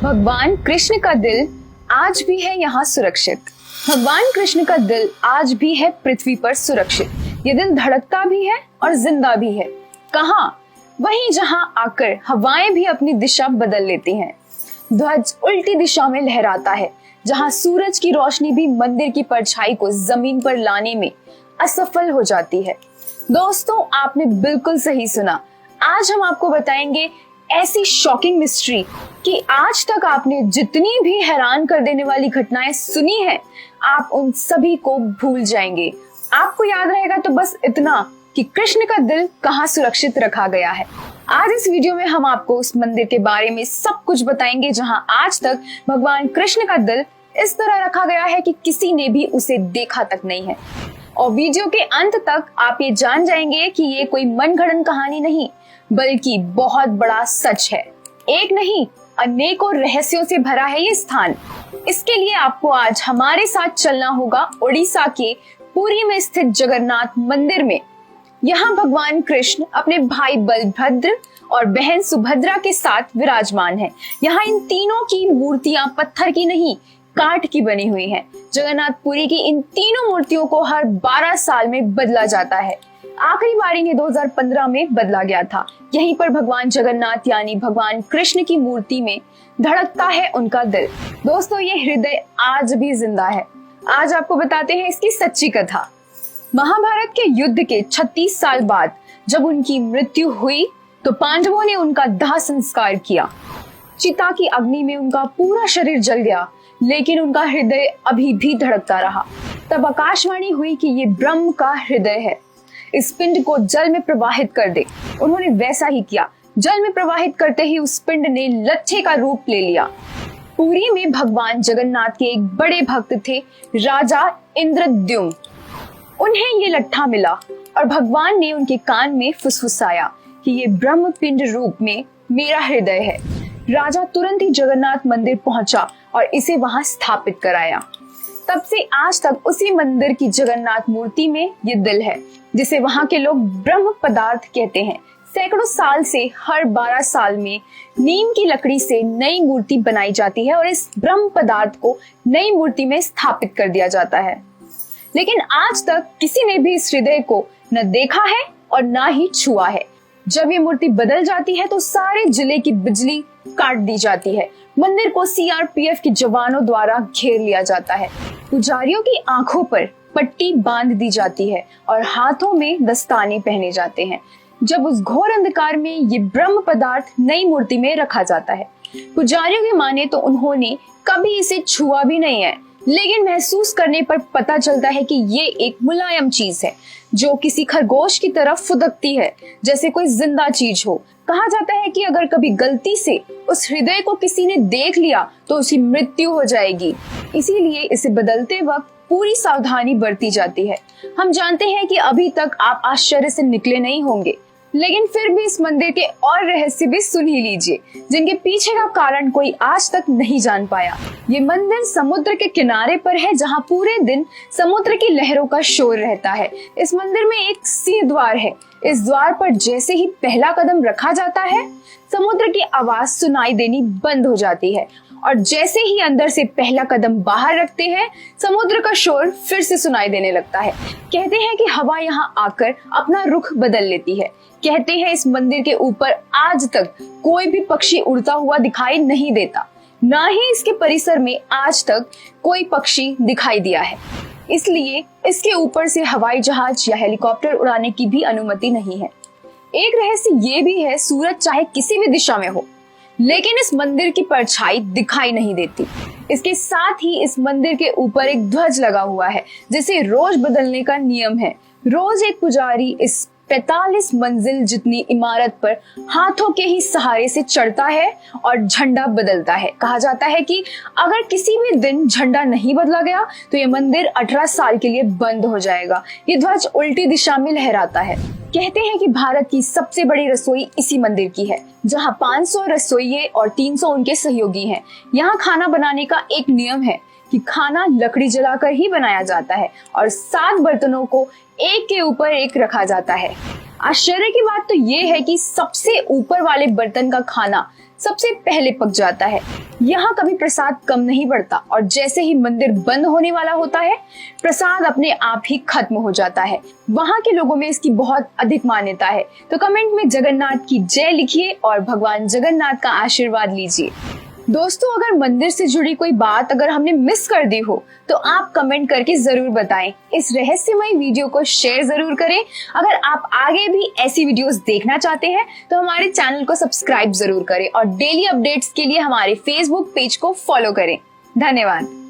भगवान कृष्ण का दिल आज भी है यहाँ सुरक्षित। भगवान कृष्ण का दिल आज भी है पृथ्वी पर सुरक्षित। ये दिल धड़कता भी है और जिंदा भी है। कहाँ? वहीं जहाँ आकर हवाएं भी अपनी दिशा बदल लेती हैं। ध्वज उल्टी दिशा में लहराता है, जहाँ सूरज की रोशनी भी मंदिर की परछाई को जमीन पर लाने में असफल हो जाती है। दोस्तों, आपने बिल्कुल सही सुना। आज हम आपको बताएंगे ऐसी शॉकिंग मिस्ट्री कि आज तक आपने जितनी भी हैरान कर देने वाली घटनाएं सुनी हैं, आप उन सभी को भूल जाएंगे। आपको याद रहेगा तो बस इतना कि कृष्ण का दिल कहाँ सुरक्षित रखा गया है। आज इस वीडियो में हम आपको उस मंदिर के बारे में सब कुछ बताएंगे जहां आज तक भगवान कृष्ण का दिल इस तरह रखा गया है कि किसी ने भी उसे देखा तक नहीं है। और वीडियो के अंत तक आप ये जान जाएंगे कि ये कोई मनगढ़ंत कहानी नहीं, बल्कि बहुत बड़ा सच है। एक नहीं, अनेकों रहस्यों से भरा है ये स्थान। इसके लिए आपको आज हमारे साथ चलना होगा उड़ीसा के पुरी में स्थित जगन्नाथ मंदिर में। यहाँ भगवान कृष्ण अपने भाई बलभद्र और बहन सुभद्रा के साथ विराजमान हैं। यहाँ इन तीनों की मूर्तियां पत्थर की नहीं, काठ की बनी हुई हैं। जगन्नाथपुरी की इन तीनों मूर्तियों को हर 12 साल में बदला जाता है। आखिरी बार इन्हें 2015 में बदला गया था। यहीं पर भगवान जगन्नाथ यानी भगवान कृष्ण की मूर्ति में धड़कता है उनका दिल। दोस्तों, ये हृदय आज भी जिंदा है। आज आपको बताते हैं इसकी सच्ची कथा। महाभारत के युद्ध के 36 साल बाद जब उनकी मृत्यु हुई तो पांडवों ने उनका दाह संस्कार किया। चिता की अग्नि में उनका पूरा शरीर जल गया, लेकिन उनका हृदय अभी भी धड़कता रहा। तब आकाशवाणी हुई कि ये ब्रह्म का हृदय है, इस पिंड को जल में प्रवाहित कर दे। उन्होंने वैसा ही किया। जल में प्रवाहित करते ही उस पिंड ने लट्ठे का रूप ले लिया। पुरी में भगवान जगन्नाथ के एक बड़े भक्त थे, राजा इंद्रद्युम्न। उन्हें ये लट्ठा मिला और भगवान ने उनके कान में फुसफुसाया कि ये ब्रह्म पिंड रूप में मेरा हृदय है। राजा तुरंत ही जगन्नाथ मंदिर पहुंचा और इसे वहां स्थापित कराया। तब से आज तक उसी मंदिर की जगन्नाथ मूर्ति में ये दिल है, जिसे वहां के लोग ब्रह्म पदार्थ कहते हैं। सैकड़ों साल से हर 12 साल में नीम की लकड़ी से नई मूर्ति बनाई जाती है और इस ब्रह्म पदार्थ को नई मूर्ति में स्थापित कर दिया जाता है। लेकिन आज तक किसी ने भी इस हृदय को न देखा है और न ही छुआ है। जब ये मूर्ति बदल जाती है तो सारे जिले की बिजली काट दी जाती है। मंदिर को सीआरपीएफ के जवानों द्वारा घेर लिया जाता है। पुजारियों की आंखों पर पट्टी बांध दी जाती है और हाथों में दस्ताने पहने जाते हैं। जब उस घोर अंधकार में ये ब्रह्म पदार्थ नई मूर्ति में रखा जाता है। पुजारियों की माने तो उन्होंने कभी इसे छुआ भी नहीं है, लेकिन महसूस करने पर पता चलता है कि ये एक मुलायम चीज है जो किसी खरगोश की तरफ फुदकती है, जैसे कोई जिंदा चीज हो। कहा जाता है कि अगर कभी गलती से उस हृदय को किसी ने देख लिया तो उसकी मृत्यु हो जाएगी। इसीलिए इसे बदलते वक्त पूरी सावधानी बरती जाती है। हम जानते हैं कि अभी तक आप आश्चर्य से निकले नहीं होंगे, लेकिन फिर भी इस मंदिर के और रहस्य भी सुन ही लीजिए, जिनके पीछे का कारण कोई आज तक नहीं जान पाया। ये मंदिर समुद्र के किनारे पर है, जहाँ पूरे दिन समुद्र की लहरों का शोर रहता है। इस मंदिर में एक सिंह द्वार है। इस द्वार पर जैसे ही पहला कदम रखा जाता है, समुद्र की आवाज सुनाई देनी बंद हो जाती है, और जैसे ही अंदर से पहला कदम बाहर रखते हैं, समुद्र का शोर फिर से सुनाई देने लगता है। कहते हैं कि हवा यहाँ आकर अपना रुख बदल लेती है। कहते हैं इस मंदिर के ऊपर आज तक कोई भी पक्षी उड़ता हुआ दिखाई नहीं देता, ना ही इसके परिसर में आज तक कोई पक्षी दिखाई दिया है। इसलिए इसके ऊपर से हवाई जहाज या हेलीकॉप्टर उड़ाने की भी अनुमति नहीं है। एक रहस्य ये भी है, सूरज चाहे किसी भी दिशा में हो, लेकिन इस मंदिर की परछाई दिखाई नहीं देती। इसके साथ ही इस मंदिर के ऊपर एक ध्वज लगा हुआ है, जिसे रोज बदलने का नियम है। रोज एक पुजारी इस 45 मंजिल जितनी इमारत पर हाथों के ही सहारे से चढ़ता है और झंडा बदलता है। कहा जाता है कि अगर किसी भी दिन झंडा नहीं बदला गया तो ये मंदिर 18 साल के लिए बंद हो जाएगा। ये ध्वज उल्टी दिशा में लहराता है। कहते हैं कि भारत की सबसे बड़ी रसोई इसी मंदिर की है, जहाँ 500 रसोइये और 300 उनके सहयोगी हैं। यहाँ खाना बनाने का एक नियम है कि खाना लकड़ी जलाकर ही बनाया जाता है और 7 बर्तनों को एक के ऊपर एक रखा जाता है। आश्चर्य की बात तो ये है कि सबसे ऊपर वाले बर्तन का खाना सबसे पहले पक जाता है। यहाँ कभी प्रसाद कम नहीं पड़ता और जैसे ही मंदिर बंद होने वाला होता है, प्रसाद अपने आप ही खत्म हो जाता है। वहाँ के लोगों में इसकी बहुत अधिक मान्यता है। तो कमेंट में जगन्नाथ की जय लिखिए और भगवान जगन्नाथ का आशीर्वाद लीजिए। दोस्तों, अगर मंदिर से जुड़ी कोई बात अगर हमने मिस कर दी हो तो आप कमेंट करके जरूर बताएं। इस रहस्यमय वीडियो को शेयर जरूर करें। अगर आप आगे भी ऐसी वीडियोस देखना चाहते हैं तो हमारे चैनल को सब्सक्राइब जरूर करें और डेली अपडेट्स के लिए हमारे फेसबुक पेज को फॉलो करें। धन्यवाद।